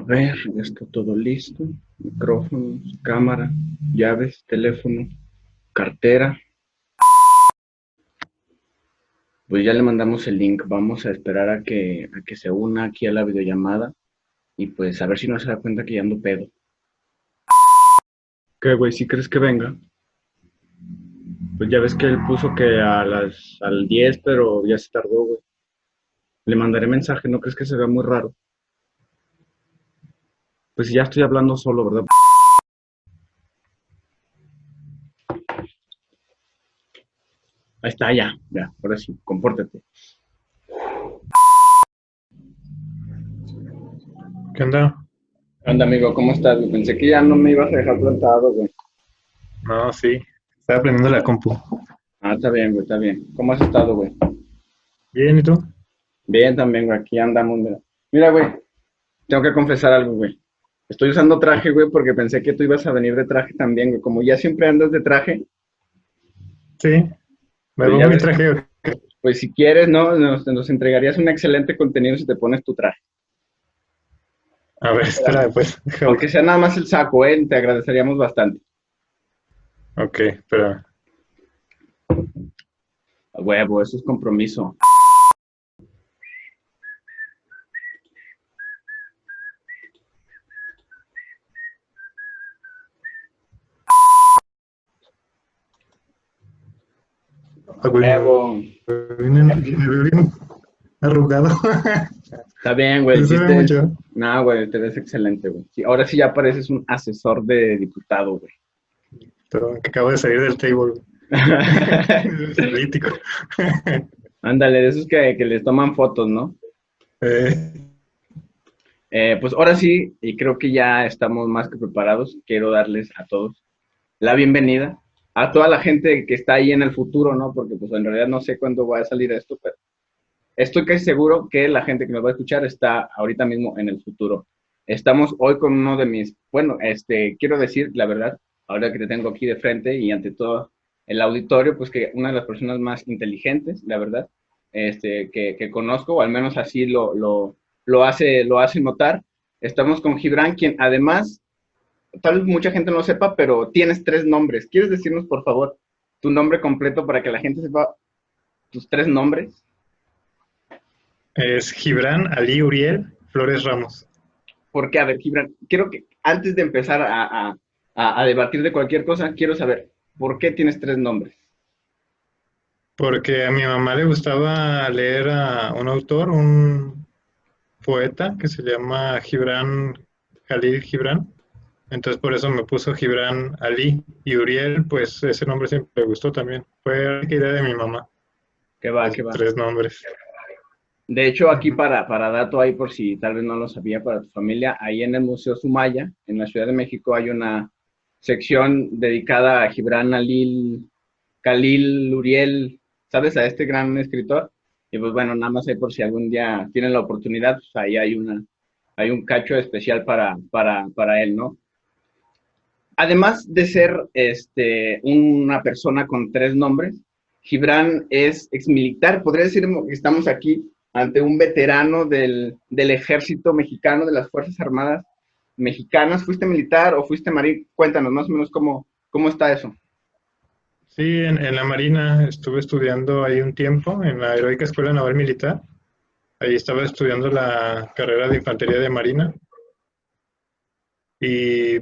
ver, ya está todo listo. Micrófonos, cámara, llaves, teléfono, cartera. Pues ya le mandamos el link. Vamos a esperar a que se una aquí a la videollamada y pues a ver si no se da cuenta que ya ando pedo. ¿Qué, güey? ¿Sí crees que venga? Pues ya ves que él puso que al 10, pero ya se tardó, güey. Le mandaré mensaje, ¿no crees que se vea muy raro? Pues ya estoy hablando solo, ¿verdad? Ahí está, ya, ahora sí, compórtate. ¿Qué onda? ¿Qué onda, amigo? ¿Cómo estás? Güey? Pensé que ya no me ibas a dejar plantado, güey. No, sí. Estaba aprendiendo la compu. Ah, está bien, güey, está bien. ¿Cómo has estado, güey? Bien, ¿y tú? Bien, también, güey, aquí andamos, mira. Mira, güey, tengo que confesar algo, güey. Estoy usando traje, güey, porque pensé que tú ibas a venir de traje también, güey. Como ya siempre andas de traje, Sí. Me pues ya pongo mi ves, traje. pues si quieres, ¿no? Nos entregarías un excelente contenido si te pones tu traje. A ver, espera, pues. Deja Aunque buscar. sea nada más el saco, ¿eh? Te agradeceríamos bastante. Ok, espera. A huevo, eso es compromiso. A Ah, güey, huevo. me veo bien arrugado. Está bien, güey, el Se ve chiste es... mucho. No, güey, te ves excelente, güey. Sí, ahora sí ya pareces un asesor de diputado, güey. Todo, que acabo de salir del table. Político. Ándale, de esos que les toman fotos, ¿no? Eh, Pues ahora sí, y creo que ya estamos más que preparados. Quiero darles a todos la bienvenida, a toda la gente que está ahí en el futuro, ¿no? Porque pues en realidad no sé cuándo va a salir esto, pero estoy casi seguro que la gente que nos va a escuchar está ahorita mismo en el futuro. Estamos hoy con uno de mis, bueno, quiero decir la verdad, ahora que te tengo aquí de frente y ante todo el auditorio, pues que una de las personas más inteligentes, la verdad, que conozco, o al menos así lo hace notar. Estamos con Gibran, quien además, tal vez mucha gente no lo sepa, pero tienes tres nombres. ¿Quieres decirnos, por favor, tu nombre completo para que la gente sepa tus tres nombres? es Gibran Ali Uriel Flores Ramos. Porque, a ver, Gibran, quiero que antes de empezar a debatir de cualquier cosa, quiero saber, ¿por qué tienes tres nombres? Porque a mi mamá le gustaba leer a un autor, un poeta que se llama Gibran Khalil Gibran. Entonces por eso me puso Gibran Ali y Uriel, pues ese nombre siempre me gustó también. Fue la idea de mi mamá, ¿Qué va, los qué va? tres nombres. De hecho, aquí Ujú. para dato ahí, por si tal vez no lo sabía para tu familia, ahí en el Museo Sumaya, en la Ciudad de México, hay una sección dedicada a Gibran Ali, Khalil Uriel, ¿sabes? A este gran escritor. Y pues bueno, nada más ahí por si algún día tienen la oportunidad, pues ahí hay un cacho especial para él, ¿no? Además de ser una persona con tres nombres, Gibran es exmilitar. Podría decir que estamos aquí ante un veterano del ejército mexicano, de las Fuerzas Armadas mexicanas. ¿Fuiste militar o fuiste marín? Cuéntanos más o menos cómo está eso. Sí, en la Marina estuve estudiando ahí un tiempo, en la Heroica Escuela Naval Militar. Ahí estaba estudiando la carrera de Infantería de Marina. Y,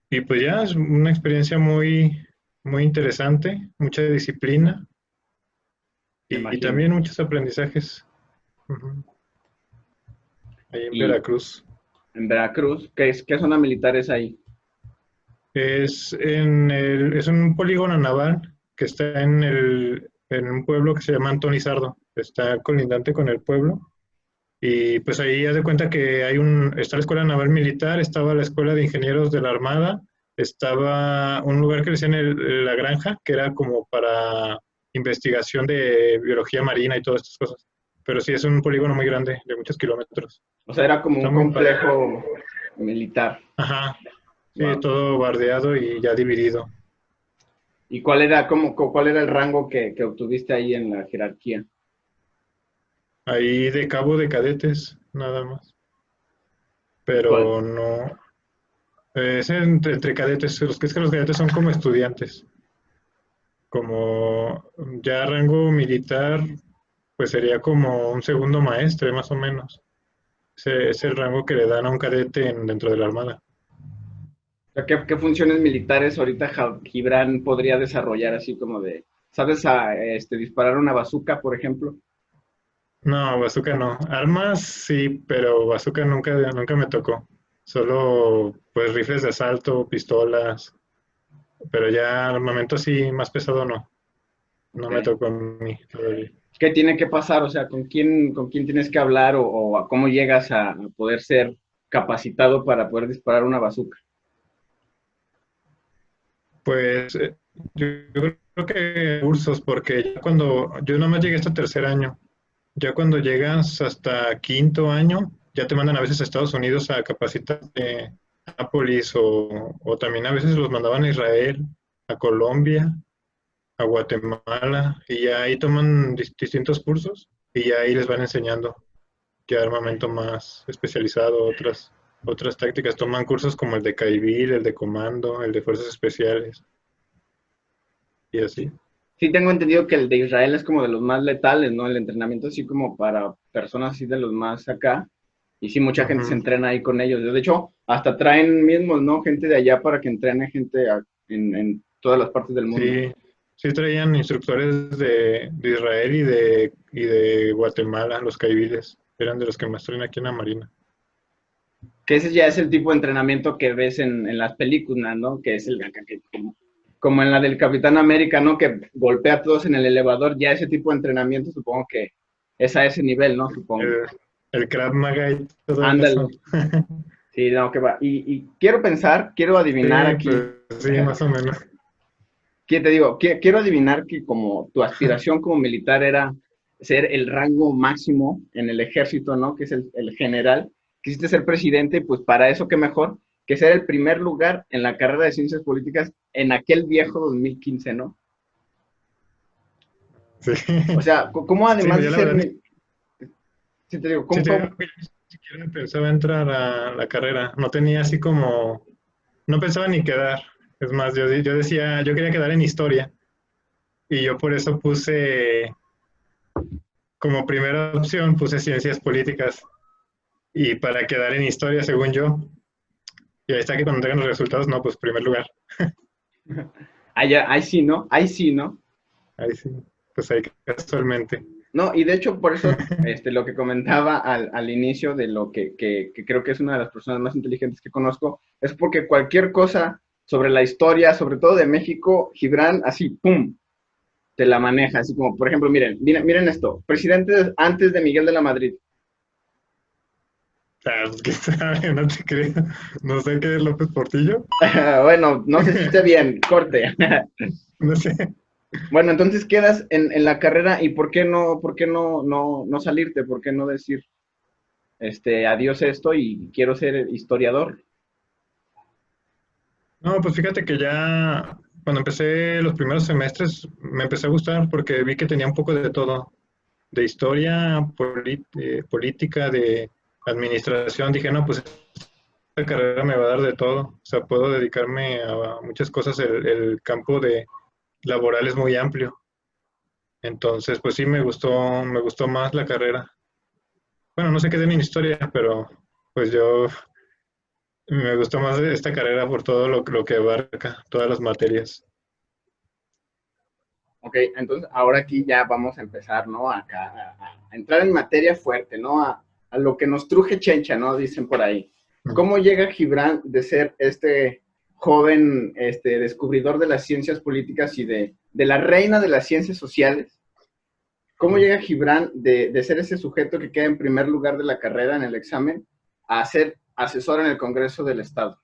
y pues ya es una experiencia muy, muy interesante, mucha disciplina Me y imagino. también muchos aprendizajes. Ujú. Ahí en Y Veracruz. en Veracruz, ¿qué zona militar es ahí? Es un polígono naval que está en un pueblo que se llama Antón Lizardo. Está colindante con el pueblo. Y pues ahí haz de cuenta que está la Escuela Naval Militar, estaba la Escuela de Ingenieros de la Armada, estaba un lugar que le decían la Granja, que era como para investigación de biología marina y todas estas cosas. Pero sí es un polígono muy grande, de muchos kilómetros. O sea, era como Está un muy padre. complejo militar. Ajá, sí, Wow. todo bardeado y ya dividido. ¿Y cuál era el rango que obtuviste ahí en la jerarquía? Ahí de cabo de cadetes, nada más. pero no. Es entre cadetes, es que los cadetes son como estudiantes, como ya rango militar, pues sería como un segundo maestre, más o menos. Ese es el rango que le dan a un cadete dentro de la Armada. Sea, ¿qué funciones militares ahorita Gibran podría desarrollar así como de, ¿sabes disparar una bazooka, por ejemplo? No, bazooka no. Armas sí, pero bazooka nunca me tocó. Solo pues rifles de asalto, pistolas, pero ya armamento sí más pesado no. No me Okay. tocó a mí todavía. ¿Qué tiene que pasar? O sea, ¿con quién tienes que hablar o a cómo llegas a poder ser capacitado para poder disparar una bazooka? Pues yo creo que cursos, porque ya cuando yo nomás llegué hasta tercer año, ya cuando llegas hasta quinto año, ya te mandan a veces a Estados Unidos a capacitarte a Nápoles o también a veces los mandaban a Israel, a Colombia, a Guatemala, y ya ahí toman distintos cursos y ya ahí les van enseñando ya armamento más especializado, otras tácticas. Toman cursos como el de Caibil, el de Comando, el de Fuerzas Especiales y así. Sí, tengo entendido que el de Israel es como de los más letales, ¿no? El entrenamiento así como para personas así de los más acá. Y sí, mucha gente se Ujú. entrena ahí con ellos. De hecho, hasta traen mismos, ¿no? Gente de allá para que entrene gente en todas las partes del mundo. Sí, sí traían instructores de Israel y de Guatemala, los caibiles. Eran de los que más traen aquí en la Marina. Que ese ya es el tipo de entrenamiento que ves en las películas, ¿no? Que es el como en la del Capitán América, ¿no? Que golpea a todos en el elevador. Ya ese tipo de entrenamiento supongo que es a ese nivel, ¿no? Supongo. El, el Krav Maga y todo eso. Ándale. Sí, no, que va. Y quiero pensar, quiero adivinar Sí, aquí. pues sí, más o menos. ¿Qué te digo? Quiero adivinar que como tu aspiración como militar era ser el rango máximo en el ejército, ¿no? Que es el general. Quisiste ser presidente, pues para eso qué mejor que ser el primer lugar en la carrera de ciencias políticas en aquel viejo 2015, ¿no? Sí. O sea, ¿cómo Sí, además de yo la ser, verdad, si te digo, sí ¿cómo, te digo cómo? que yo ni siquiera pensaba entrar a la carrera. No tenía así como, no pensaba ni quedar. Es más, yo decía, yo quería quedar en historia. Y yo por eso puse, como primera opción, puse ciencias políticas. Y para quedar en historia, según yo. Y ahí está que cuando tengan los resultados, no, pues primer lugar. Ahí sí, ¿no? Ahí sí, ¿no? Ahí sí, pues ahí casualmente. No, y de hecho, por eso lo que comentaba al inicio de lo que creo que es una de las personas más inteligentes que conozco, es porque cualquier cosa sobre la historia, sobre todo de México, Gibran, así, ¡pum!, te la maneja. Así como, por ejemplo, miren esto, presidente antes de Miguel de la Madrid. Ah, pues quién sabe, no te creo. No sé qué es López Portillo. Bueno, no sé si esté bien, corte. No sé. Bueno, entonces quedas en la carrera y ¿por qué no salirte? ¿Por qué no decir, adiós esto y quiero ser historiador? No, pues fíjate que ya cuando empecé los primeros semestres me empecé a gustar porque vi que tenía un poco de todo, de historia, política, de administración. Dije, no, pues esta carrera me va a dar de todo. O sea, puedo dedicarme a muchas cosas. El campo de laboral es muy amplio. Entonces, pues sí, me gustó más la carrera. Bueno, no sé qué de mi historia, pero pues yo me gustó más esta carrera por todo lo que abarca, todas las materias. Ok, entonces ahora aquí ya vamos a empezar, ¿no? Acá, a entrar en materia fuerte, ¿no? A lo que nos truje chencha, ¿no? Dicen por ahí. ¿Cómo llega Gibran de ser este joven descubridor de las ciencias políticas y de la reina de las ciencias sociales? ¿Cómo llega Gibran de ser ese sujeto que queda en primer lugar de la carrera en el examen a ser asesor en el Congreso del Estado?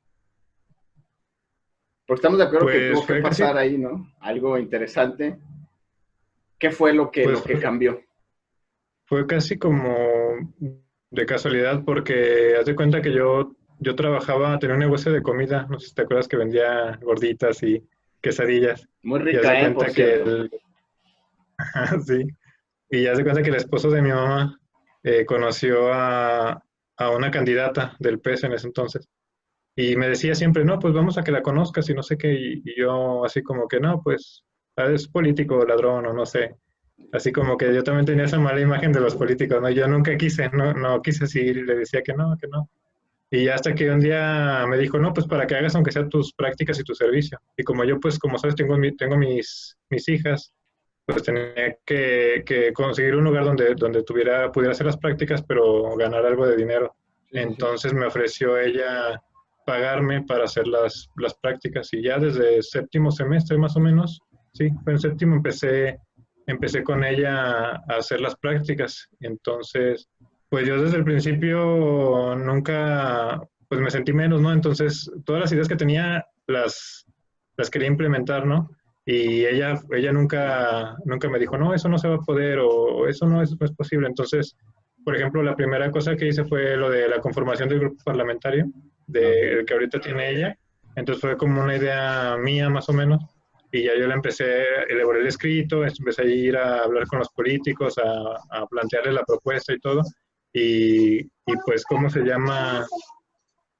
Porque estamos de acuerdo que Pues tuvo que fue casi, pasar ahí, ¿no? Algo interesante. ¿Qué fue lo que, pues lo que fue, cambió? fue casi como de casualidad porque haz de cuenta que yo trabajaba, tenía un negocio de comida, no sé si te acuerdas que vendía gorditas y quesadillas. Muy Y haz de rica, ¿eh? Por cuenta que cierto. sí, y haz de cuenta que el esposo de mi mamá conoció a una candidata del PES en ese entonces. Y me decía siempre, no, pues vamos a que la conozcas y no sé qué. Y yo así como que, no, pues es político, ladrón o no sé. Así como que yo también tenía esa mala imagen de los políticos, ¿no? Yo nunca quise, no quise seguir y le decía que no, que no. Y ya hasta que un día me dijo, no, pues para que hagas aunque sea tus prácticas y tu servicio. Y como yo, pues como sabes, tengo mis hijas, pues tenía que conseguir un lugar donde pudiera hacer las prácticas, pero ganar algo de dinero. Sí, sí, sí. Entonces me ofreció ella pagarme para hacer las prácticas y ya desde séptimo semestre más o menos, sí, fue en séptimo empecé con ella a hacer las prácticas. Entonces, pues yo desde el principio nunca, pues me sentí menos, ¿no? Entonces, todas las ideas que tenía las quería implementar, ¿no? Y ella nunca me dijo, no, eso no se va a poder o eso no es posible. Entonces, por ejemplo, la primera cosa que hice fue lo de la conformación del grupo parlamentario, Ah, ok. el que ahorita tiene ella. Entonces fue como una idea mía más o menos. Y ya yo la empecé, elaboré el escrito, empecé a ir a hablar con los políticos, a plantearles la propuesta y todo. Y pues, ¿cómo se llama?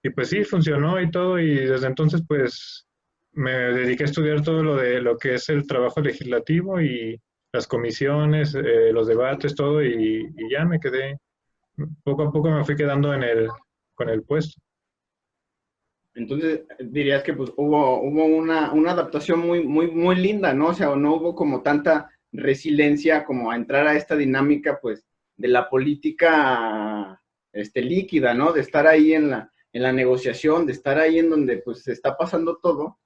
Y pues sí, funcionó y todo, y desde entonces pues me dediqué a estudiar todo lo de lo que es el trabajo legislativo y las comisiones, los debates, todo, y ya me quedé, poco a poco me fui quedando con el puesto. Entonces, dirías que pues hubo una adaptación muy linda, ¿no? O sea, no hubo como tanta resiliencia como a entrar a esta dinámica, pues, de la política líquida, ¿no? De estar ahí en la negociación, de estar ahí en donde pues se está pasando todo.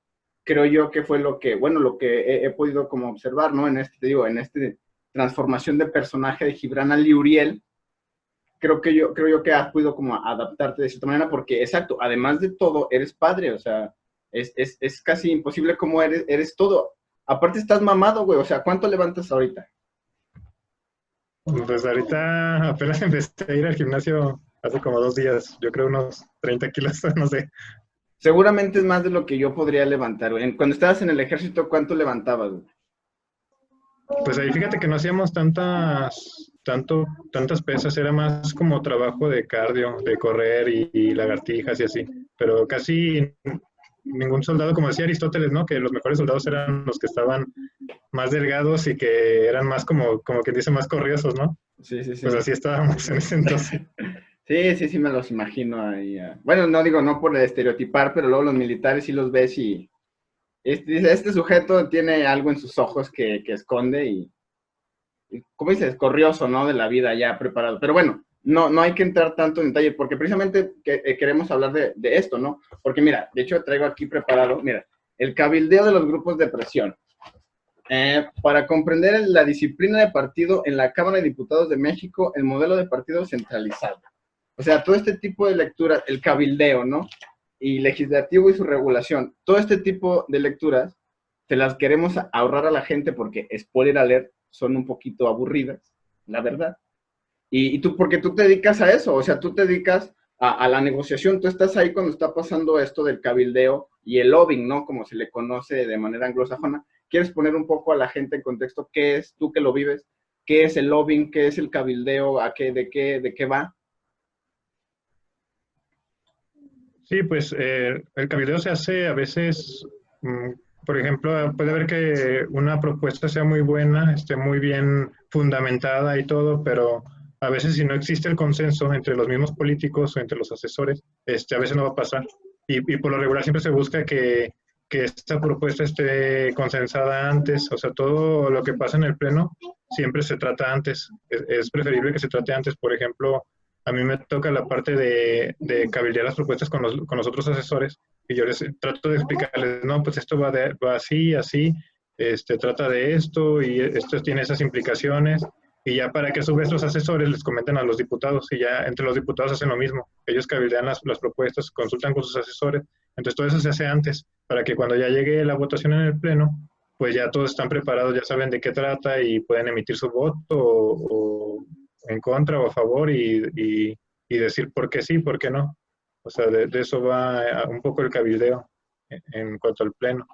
Creo yo que fue lo que, bueno, lo que he podido como observar, ¿no? En este, te digo, en este transformación de personaje de Gibran Ali Uriel, creo yo que has podido como adaptarte de cierta manera, porque exacto, además de todo, eres padre, o sea, es casi imposible como eres todo. Aparte estás mamado, güey, o sea, ¿cuánto levantas ahorita? Pues ahorita apenas empecé a ir al gimnasio hace como 2 días, yo creo unos 30 kilos, no sé. Seguramente es más de lo que yo podría levantar, güey. Cuando estabas en el ejército, ¿cuánto levantabas, güey? Pues ahí fíjate que no hacíamos tantas pesas, era más como trabajo de cardio, de correr y lagartijas y así. Pero casi ningún soldado, como decía Aristóteles, ¿no? Que los mejores soldados eran los que estaban más delgados y que eran más como quien dice, más corriosos, ¿no? Sí, sí, Pues sí. así estábamos en ese entonces. Sí, sí, sí, me los imagino ahí. Bueno, no digo, no por estereotipar, pero luego los militares sí los ves y dice, este sujeto tiene algo en sus ojos que esconde y, ¿cómo dices? Corrioso, ¿no? De la vida ya preparado. Pero bueno, no hay que entrar tanto en detalle porque precisamente queremos hablar de esto, ¿no? Porque mira, de hecho traigo aquí preparado, mira, el cabildeo de los grupos de presión. Para comprender la disciplina de partido en la Cámara de Diputados de México, el modelo de partido centralizado. O sea, todo este tipo de lecturas, el cabildeo, ¿no? Y legislativo y su regulación, todo este tipo de lecturas se las queremos ahorrar a la gente porque, spoiler alert, son un poquito aburridas, la verdad. Y tú, porque tú te dedicas a eso, o sea, tú te dedicas a la negociación, tú estás ahí cuando está pasando esto del cabildeo y el lobbying, ¿no? Como se le conoce de manera anglosajona. ¿Quieres poner un poco a la gente en contexto qué es, tú que lo vives, qué es el lobbying, qué es el cabildeo, de qué va? Sí, pues el cabildeo se hace a veces, por ejemplo, puede haber que una propuesta sea muy buena, esté muy bien fundamentada y todo, pero a veces si no existe el consenso entre los mismos políticos o entre los asesores, a veces no va a pasar. Y por lo regular siempre se busca que esta propuesta esté consensada antes, o sea, todo lo que pasa en el pleno siempre se trata antes. Es preferible que se trate antes, por ejemplo, a mí me toca la parte de cabildear las propuestas con los otros asesores y yo les trato de explicarles, no, pues esto va así, así, trata de esto y esto tiene esas implicaciones y ya para que a su vez los asesores les comenten a los diputados y ya entre los diputados hacen lo mismo. Ellos cabildean las propuestas, consultan con sus asesores, entonces todo eso se hace antes para que cuando ya llegue la votación en el pleno, pues ya todos están preparados, ya saben de qué trata y pueden emitir su voto o en contra o a favor y decir por qué sí, por qué no. O sea, de eso va un poco el cabildeo en cuanto al pleno.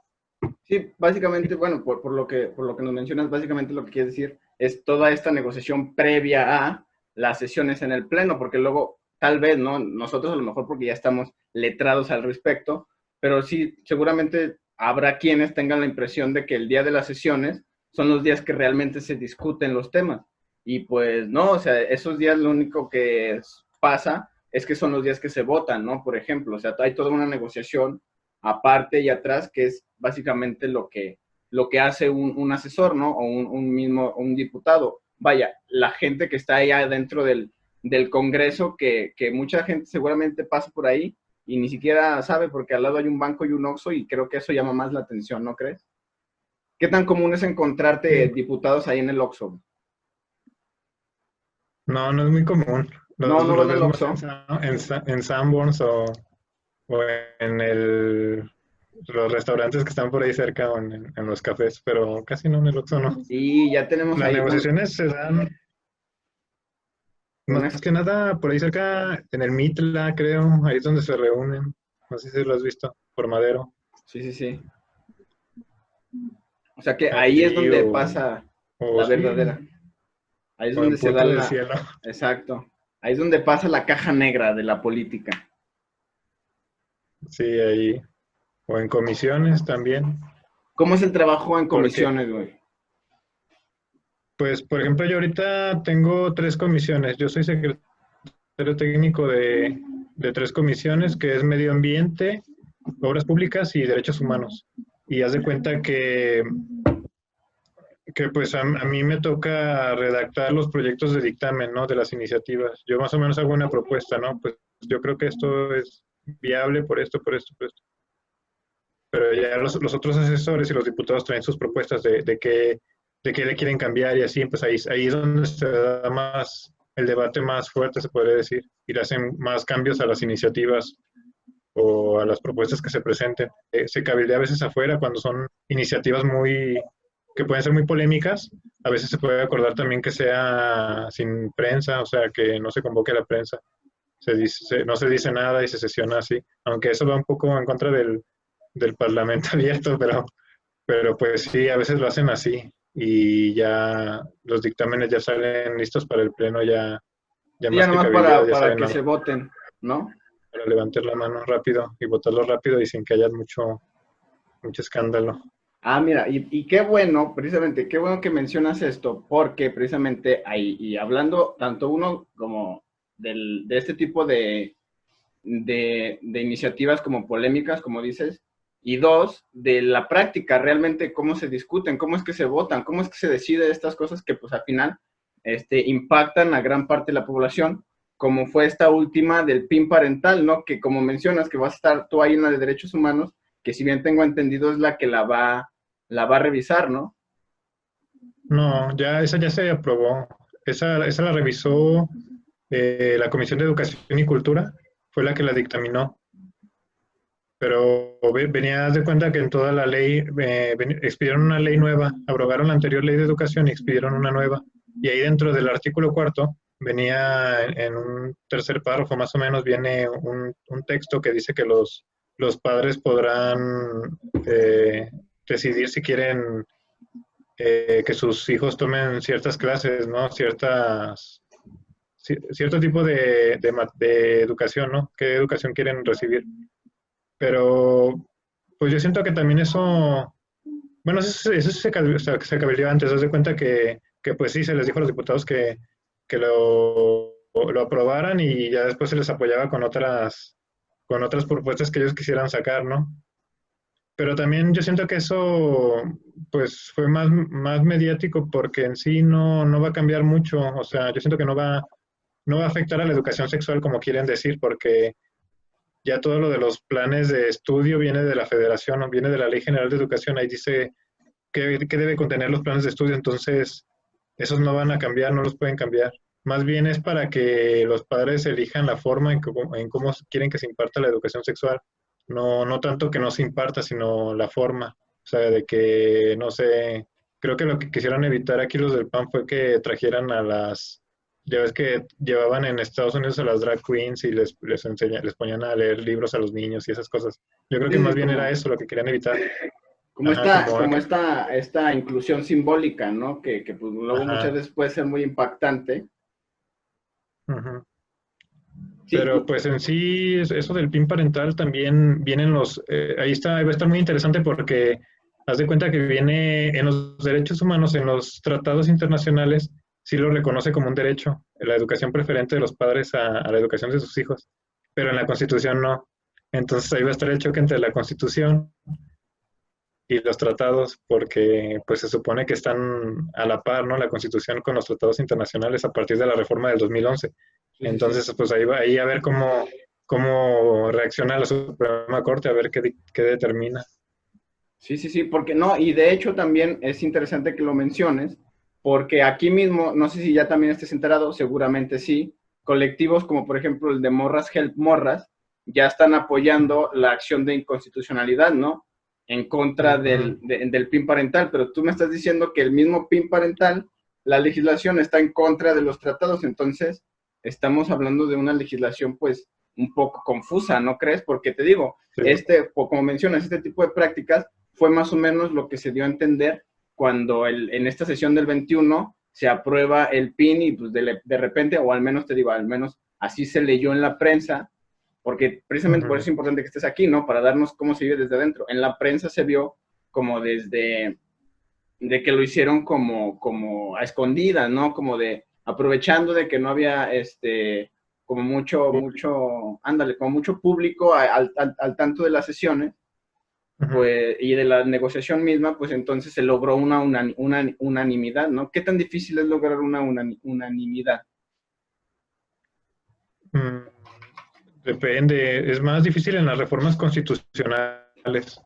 Sí, básicamente, bueno, por lo que nos mencionas, básicamente lo que quiere decir es toda esta negociación previa a las sesiones en el pleno, porque luego tal vez, ¿no? Nosotros a lo mejor porque ya estamos letrados al respecto, pero sí, seguramente habrá quienes tengan la impresión de que el día de las sesiones son los días que realmente se discuten los temas. Y pues no, o sea, esos días lo único que pasa es que son los días que se votan, ¿no? Por ejemplo, o sea, hay toda una negociación aparte y atrás que es básicamente lo que hace un asesor, ¿no? O un diputado. Vaya, la gente que está ahí adentro del Congreso, que mucha gente seguramente pasa por ahí y ni siquiera sabe porque al lado hay un banco y un Oxxo y creo que eso llama más la atención, ¿no crees? ¿Qué tan común es encontrarte Sí. diputados ahí en el Oxxo? No, no es muy común. No, no Los van al ves más Oxxo. en Sanborns o en los restaurantes que están por ahí cerca o en los cafés, pero casi no en el Oxxo, no. Sí, ya tenemos Las ahí negociaciones se dan más unas... que nada por ahí cerca, en el Mitla, creo, ahí es donde se reúnen. No sé si lo has visto, por Madero. Sí, sí, sí. O sea que ahí es Ahí donde pasa o la sí, verdadera. Ahí es o donde en se da Punta del la... Cielo. Exacto. Ahí es donde pasa la caja negra de la política. Sí, ahí. O en comisiones también. ¿Cómo es el trabajo en Porque, comisiones, güey? pues, por ejemplo, yo ahorita tengo 3 comisiones. Yo soy secretario técnico de 3 comisiones, que es Medio Ambiente, Obras Públicas y Derechos Humanos. Y haz de cuenta que pues a mí me toca redactar los proyectos de dictamen, ¿no? De las iniciativas. Yo más o menos hago una propuesta, ¿no? Pues yo creo que esto es viable por esto, por esto, por esto. Pero ya los otros asesores y los diputados traen sus propuestas de qué le quieren cambiar y así, pues ahí es donde se da más, el debate más fuerte, se podría decir, y le hacen más cambios a las iniciativas o a las propuestas que se presenten. Se cabildea a veces afuera cuando son iniciativas que pueden ser muy polémicas. A veces se puede acordar también que sea sin prensa, o sea, que no se convoque a la prensa. No se dice nada y se sesiona así, aunque eso va un poco en contra del Parlamento abierto, pero pues sí, a veces lo hacen así y ya los dictámenes ya salen listos para el pleno, ya Sí, ya más que nomás cabildeados, ya para salen que se voten, ¿no? para levantar la mano rápido y votarlo rápido y sin que haya mucho escándalo. Ah, mira, y qué bueno, precisamente, qué bueno que mencionas esto, porque precisamente ahí, y hablando tanto uno como de este tipo de iniciativas como polémicas, como dices, y dos, de la práctica, realmente cómo se discuten, cómo es que se votan, cómo es que se decide estas cosas que pues al final impactan a gran parte de la población, como fue esta última del PIN parental, ¿no? Que como mencionas, que vas a estar tú ahí en la de derechos humanos, que si bien tengo entendido es la que la va a revisar, ¿no? No, esa ya se aprobó. Esa la revisó la Comisión de Educación y Cultura, fue la que la dictaminó. Pero venías de cuenta que en toda la ley expidieron una ley nueva, abrogaron la anterior ley de educación y expidieron una nueva. Y ahí dentro del artículo cuarto venía en un tercer párrafo más o menos, viene un texto que dice que los padres podrán decidir si quieren que sus hijos tomen ciertas clases, ¿no? Cierto tipo de educación, ¿no? ¿Qué educación quieren recibir? Pero pues yo siento que también bueno, eso se cabildeó antes, haz de cuenta que pues sí, se les dijo a los diputados que lo aprobaran y ya después se les apoyaba con otras propuestas que ellos quisieran sacar, ¿no? Pero también yo siento que eso pues fue más mediático porque en sí no va a cambiar mucho, o sea, yo siento que no va a afectar a la educación sexual como quieren decir, porque ya todo lo de los planes de estudio viene de la federación o viene de la Ley General de Educación, ahí dice qué debe contener los planes de estudio, entonces esos no van a cambiar, no los pueden cambiar. Más bien es para que los padres elijan la forma en cómo quieren que se imparta la educación sexual. No tanto que no se imparta, sino la forma. O sea, de que, no sé, creo que lo que quisieron evitar aquí los del PAN fue que trajeran ya ves que llevaban en Estados Unidos a las drag queens y les ponían a leer libros a los niños y esas cosas. Yo creo que Sí, más sí, bien era eso lo que querían evitar. Ajá, como esta inclusión simbólica, ¿no? Que pues luego muchas ajá, veces puede ser muy impactante. ujú. Sí, Pero pues en sí, eso del PIN parental también vienen ahí está, va a estar muy interesante porque haz de cuenta que viene en los derechos humanos, en los tratados internacionales, sí lo reconoce como un derecho, la educación preferente de los padres a la educación de sus hijos, pero en la Constitución no. Entonces ahí va a estar el choque entre la Constitución y los tratados, porque pues se supone que están a la par, ¿no? La Constitución con los tratados internacionales a partir de la reforma del 2011. sí, sí, sí. Entonces, pues ahí va, ahí a ver cómo reacciona la Suprema Corte, a ver qué determina. Sí, sí, sí, porque no, y de hecho también es interesante que lo menciones, porque aquí mismo, no sé si ya también estés enterado, seguramente sí, colectivos como por ejemplo el de Morras Help Morras, ya están apoyando la acción de inconstitucionalidad, ¿no? En contra Ujú, del PIN parental, pero tú me estás diciendo que el mismo PIN parental, la legislación está en contra de los tratados, entonces estamos hablando de una legislación pues un poco confusa, ¿no crees? Porque te digo, sí. como mencionas, este tipo de prácticas fue más o menos lo que se dio a entender cuando en esta sesión del 21 se aprueba el PIN y pues de repente, o al menos te digo, al menos así se leyó en la prensa, porque precisamente por eso Ujú, es importante que estés aquí, ¿no? Para darnos cómo se vive desde adentro. En la prensa se vio como desde de que lo hicieron como a escondidas, ¿no? Como de aprovechando de que no había como ándale, como mucho público al tanto de las sesiones, ujú. pues, y de la negociación misma, pues entonces se logró una unanimidad, ¿no? ¿Qué tan difícil es lograr una unanimidad? Mm, Depende, es más difícil en las reformas constitucionales,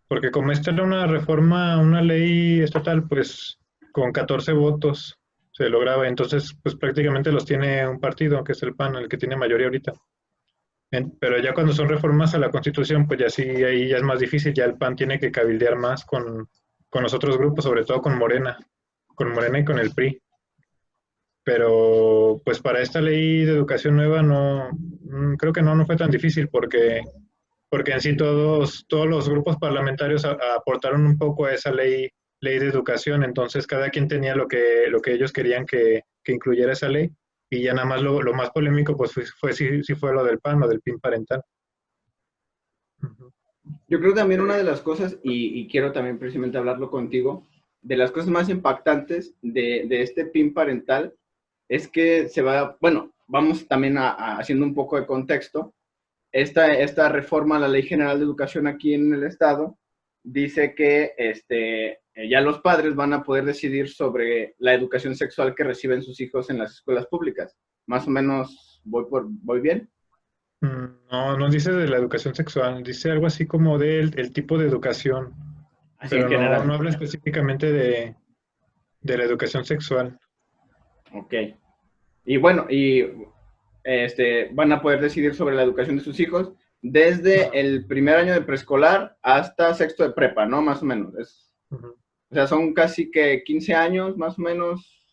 porque como esta era una reforma, una ley estatal, pues con 14 votos se lograba, entonces pues prácticamente los tiene un partido, que es el PAN, el que tiene mayoría ahorita. Pero ya cuando son reformas a la Constitución, pues ya sí, ahí ya es más difícil, ya el PAN tiene que cabildear más con los otros grupos, sobre todo con Morena y con el PRI. Pero pues para esta ley de educación nueva no, creo que no fue tan difícil porque en sí todos los grupos parlamentarios aportaron un poco a esa ley de educación, entonces cada quien tenía lo que ellos querían que incluyera esa ley, y ya nada más lo más polémico pues sí fue lo del PAN, lo del PIN parental. Ujú. Yo creo también una de las cosas, y quiero también precisamente hablarlo contigo, de las cosas más impactantes de este PIN parental es que se va, bueno, vamos también haciendo un poco de contexto. Esta reforma a la Ley General de Educación aquí en el Estado dice que ya los padres van a poder decidir sobre la educación sexual que reciben sus hijos en las escuelas públicas. Más o menos, ¿voy bien? No dice de la educación sexual, dice algo así como del el tipo de educación, Así en pero no general. habla específicamente de la educación sexual. Ok. Y bueno, van a poder decidir sobre la educación de sus hijos desde el primer año de preescolar hasta sexto de prepa, ¿no? Más o menos. Ujú. O sea, son casi que 15 años, más o menos,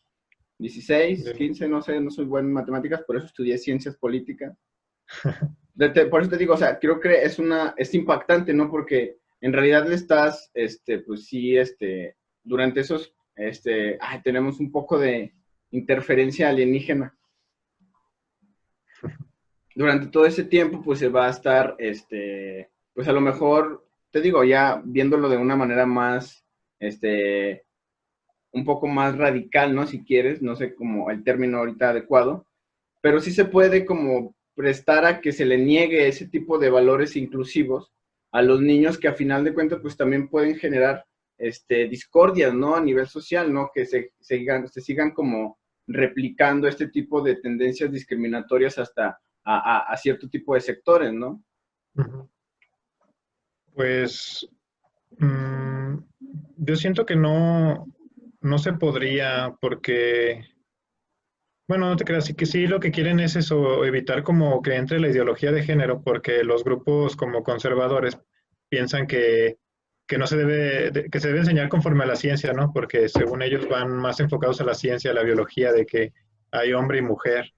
16, De- 15, no sé, no soy bueno en matemáticas, por eso estudié ciencias políticas. Por eso te digo, o sea, creo que es impactante, ¿no? Porque en realidad le estás, pues sí, durante esos, tenemos un poco de interferencia alienígena. Durante todo ese tiempo, pues se va a estar, pues a lo mejor, te digo, ya viéndolo de una manera más, un poco más radical, ¿no? Si quieres, no sé como el término ahorita adecuado, pero sí se puede como prestar a que se le niegue ese tipo de valores inclusivos a los niños que a final de cuentas, pues también pueden generar, discordias, ¿no? A nivel social, ¿no? Que se sigan como replicando este tipo de tendencias discriminatorias hasta a cierto tipo de sectores, ¿no? Ujú. Pues mm, yo siento que no se podría porque, bueno, no te creas, sí que sí lo que quieren es eso, evitar como que entre la ideología de género, porque los grupos como conservadores piensan que no se debe, que se debe enseñar conforme a la ciencia, ¿no? Porque según ellos van más enfocados a la ciencia, a la biología, de que hay hombre y mujer,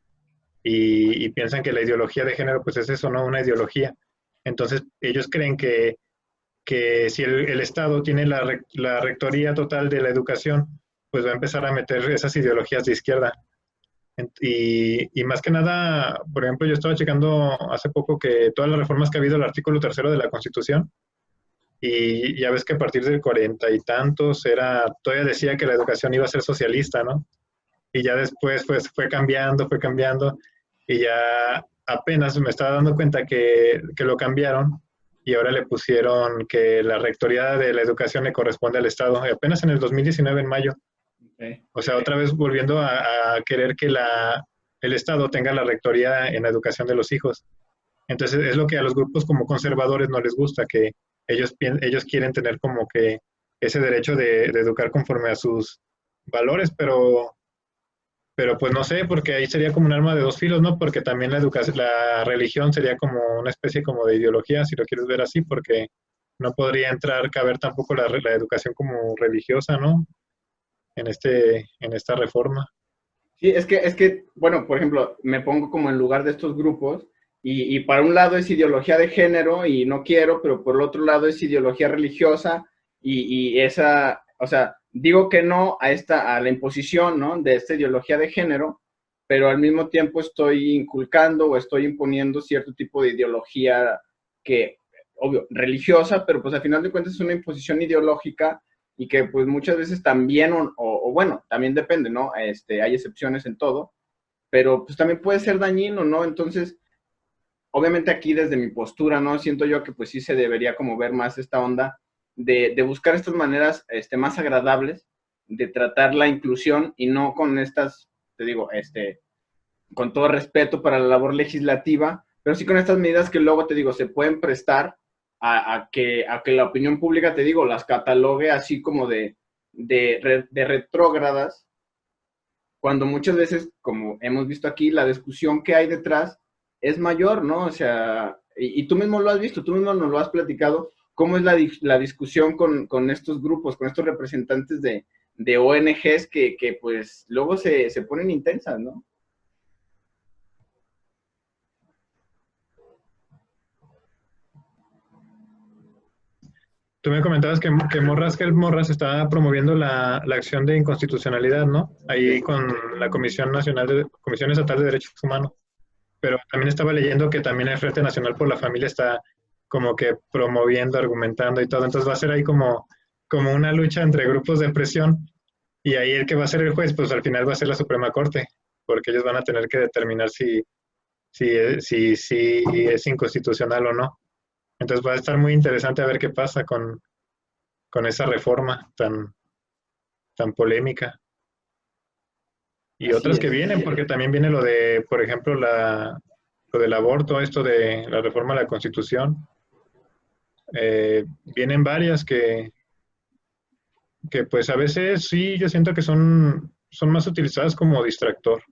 y piensan que la ideología de género, pues es eso, ¿no? Una ideología. Entonces, ellos creen que si el Estado tiene la rectoría total de la educación, pues va a empezar a meter esas ideologías de izquierda. Y más que nada, por ejemplo, yo estaba checando hace poco que todas las reformas que ha habido al artículo tercero de la Constitución, y ya ves que a partir del 40 y tantos todavía decía que la educación iba a ser socialista, ¿no? Y ya después pues fue cambiando, y ya apenas me estaba dando cuenta que lo cambiaron y ahora le pusieron que la rectoría de la educación le corresponde al Estado, y apenas en el 2019, en mayo. Okay. O sea, otra vez volviendo a querer que el Estado tenga la rectoría en la educación de los hijos. Entonces es lo que a los grupos como conservadores no les gusta, que ellos quieren tener como que ese derecho de educar conforme a sus valores, pero pues no sé, porque ahí sería como un arma de dos filos, ¿no? Porque también la educación, la religión sería como una especie como de ideología, si lo quieres ver así, porque no podría caber tampoco la educación como religiosa, ¿no? En esta reforma. Sí, bueno, por ejemplo, me pongo como en lugar de estos grupos y para un lado es ideología de género y no quiero, pero por el otro lado es ideología religiosa y esa, o sea, digo que no a a la imposición, ¿no? De esta ideología de género, pero al mismo tiempo estoy inculcando o estoy imponiendo cierto tipo de ideología que, obvio, religiosa, pero pues al final de cuentas es una imposición ideológica y que pues muchas veces también, bueno, también depende, ¿no? Hay excepciones en todo, pero pues también puede ser dañino, ¿no? Entonces, obviamente aquí desde mi postura, ¿no? Siento yo que pues sí se debería como ver más esta onda de buscar estas maneras más agradables de tratar la inclusión y no con estas, te digo, con todo respeto para la labor legislativa, pero sí con estas medidas que luego, te digo, se pueden prestar a que la opinión pública, te digo, las catalogue así como de retrógradas, cuando muchas veces, como hemos visto aquí, la discusión que hay detrás es mayor, ¿no? O sea, y tú mismo lo has visto, tú mismo nos lo has platicado, cómo es la discusión con estos grupos, con estos representantes de ONGs que pues luego se ponen intensas, ¿no? Tú me comentabas que el Morras estaba promoviendo la acción de inconstitucionalidad, ¿no? Ahí con la Comisión Estatal de Derechos Humanos. Pero también estaba leyendo que también el Frente Nacional por la Familia está como que promoviendo, argumentando y todo. Entonces va a ser ahí como una lucha entre grupos de presión, y ahí el que va a ser el juez, pues al final va a ser la Suprema Corte, porque ellos van a tener que determinar si es inconstitucional o no. Entonces va a estar muy interesante a ver qué pasa con esa reforma tan polémica. Y Así otras que es. vienen, porque también viene lo de, por ejemplo, lo del aborto, esto de la reforma a la Constitución. Vienen varias que pues a veces sí, yo siento que son más utilizadas como distractor.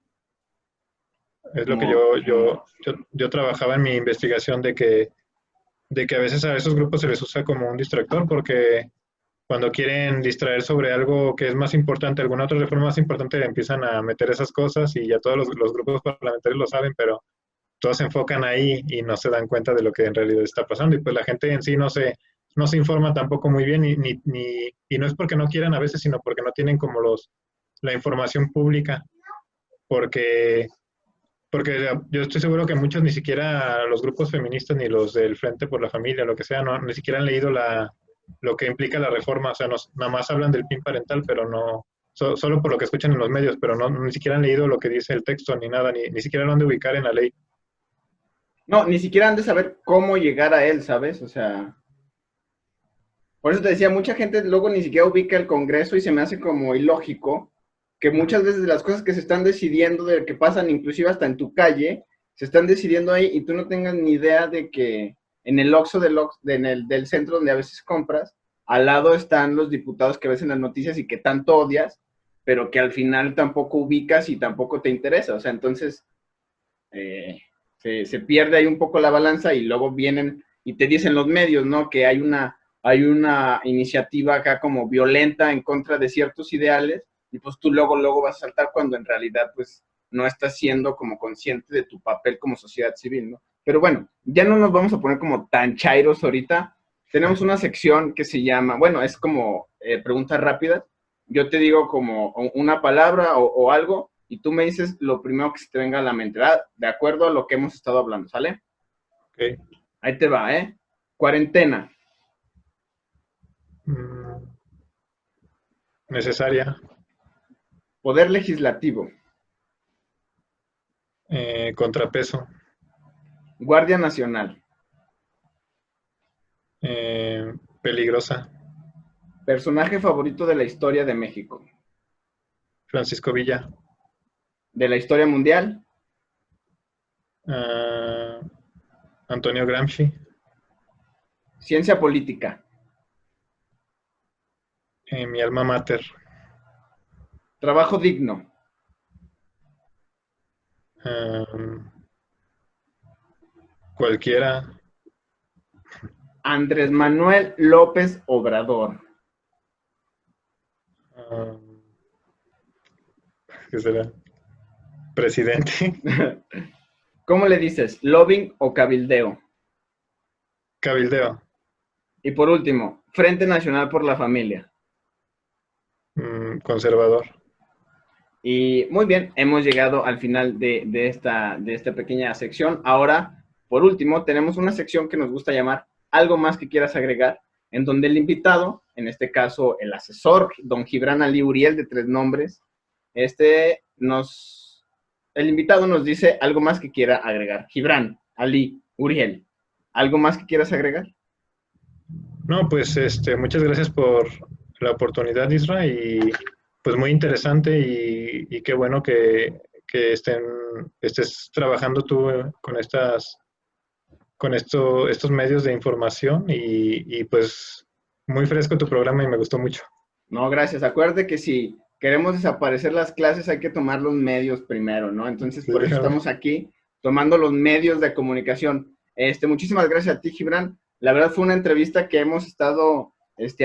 Es lo que Como, yo trabajaba en mi investigación de que a veces a esos grupos se les usa como un distractor, porque cuando quieren distraer sobre algo que es más importante, alguna otra reforma más importante, empiezan a meter esas cosas, y ya todos los grupos parlamentarios lo saben, pero todos se enfocan ahí y no se dan cuenta de lo que en realidad está pasando. Y pues la gente en sí no se informa tampoco muy bien, y no es porque no quieran a veces, sino porque no tienen como la información pública, porque, porque yo estoy seguro que muchos, ni siquiera los grupos feministas ni los del Frente por la Familia, lo que sea, no, ni siquiera han leído lo que implica la reforma. O sea, nada más hablan del PIN parental, pero no, solo por lo que escuchan en los medios, pero no, ni siquiera han leído lo que dice el texto ni nada, ni siquiera lo han de ubicar en la ley. no, ni siquiera han de saber cómo llegar a él, ¿sabes? O sea, por eso te decía, mucha gente luego ni siquiera ubica el Congreso y se me hace como ilógico que muchas veces las cosas que se están decidiendo, de que pasan inclusive hasta en tu calle, se están decidiendo ahí y tú no tengas ni idea de que en el Oxxo del centro donde a veces compras, al lado están los diputados que ves en las noticias y que tanto odias, pero que al final tampoco ubicas y tampoco te interesa. O sea, entonces eh, se pierde ahí un poco la balanza y luego vienen y te dicen los medios, ¿no? Que hay una iniciativa acá como violenta en contra de ciertos ideales y pues tú luego vas a saltar cuando en realidad pues no estás siendo como consciente de tu papel como sociedad civil, ¿no? Pero bueno, ya no nos vamos a poner como tan chairos ahorita. Tenemos una sección que se llama, bueno, es como preguntas rápidas. Yo te digo como una palabra o algo y tú me dices lo primero que se te venga a la mente, ¿verdad? De acuerdo a lo que hemos estado hablando, ¿sale? Ok. Ahí te va, ¿eh? Cuarentena. Mm, necesaria. Poder legislativo. Contrapeso. Guardia Nacional. Peligrosa. Personaje favorito de la historia de México. Francisco Villa. De la historia mundial. Ah, Antonio Gramsci. Ciencia política. Mi alma mater. Trabajo digno. Ah, cualquiera. Andrés Manuel López Obrador. Ah, ¿qué será? Presidente. ¿Cómo le dices? ¿Lobbying o cabildeo? Cabildeo. Y por último, Frente Nacional por la Familia. Conservador. Y muy bien, hemos llegado al final de esta pequeña sección. Ahora, por último, tenemos una sección que nos gusta llamar Algo más que quieras agregar, en donde el invitado, en este caso el asesor, don Gibran Ali Uriel, de 3 nombres, el invitado nos dice algo más que quiera agregar. Gibran Ali Uriel, ¿algo más que quieras agregar? No, pues muchas gracias por la oportunidad, Isra, y pues muy interesante y qué bueno que estés trabajando tú con estos medios de información y pues muy fresco tu programa y me gustó mucho. No, gracias. Acuérdate que si queremos desaparecer las clases hay que tomar los medios primero, ¿no? Entonces, Sí, por eso estamos aquí tomando los medios de comunicación. Muchísimas gracias a ti, Gibran. La verdad fue una entrevista que hemos estado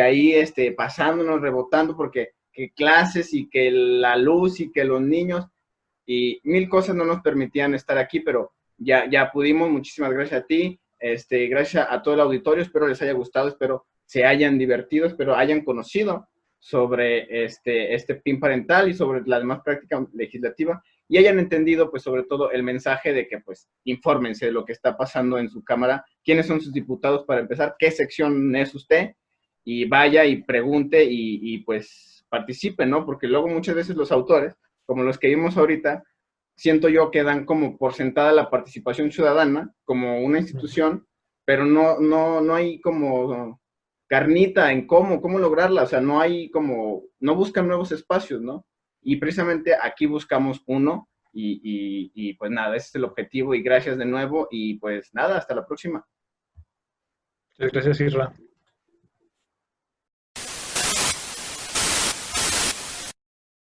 ahí pasándonos, rebotando, porque que clases y que la luz y que los niños y mil cosas no nos permitían estar aquí, pero ya pudimos. Muchísimas gracias a ti, gracias a todo el auditorio. Espero les haya gustado, espero se hayan divertido, espero hayan conocido sobre este PIN parental y sobre la demás práctica legislativa y hayan entendido, pues, sobre todo el mensaje de que, pues, infórmense de lo que está pasando en su Cámara, quiénes son sus diputados para empezar, qué sección es usted, y vaya y pregunte pues, participe, ¿no? Porque luego muchas veces los autores, como los que vimos ahorita, siento yo que dan como por sentada la participación ciudadana como una institución, pero no hay como carnita en cómo lograrla, o sea, no hay como, no buscan nuevos espacios, ¿no? Y precisamente aquí buscamos uno y pues nada, ese es el objetivo y gracias de nuevo y pues nada, hasta la próxima. Muchas gracias, Isra.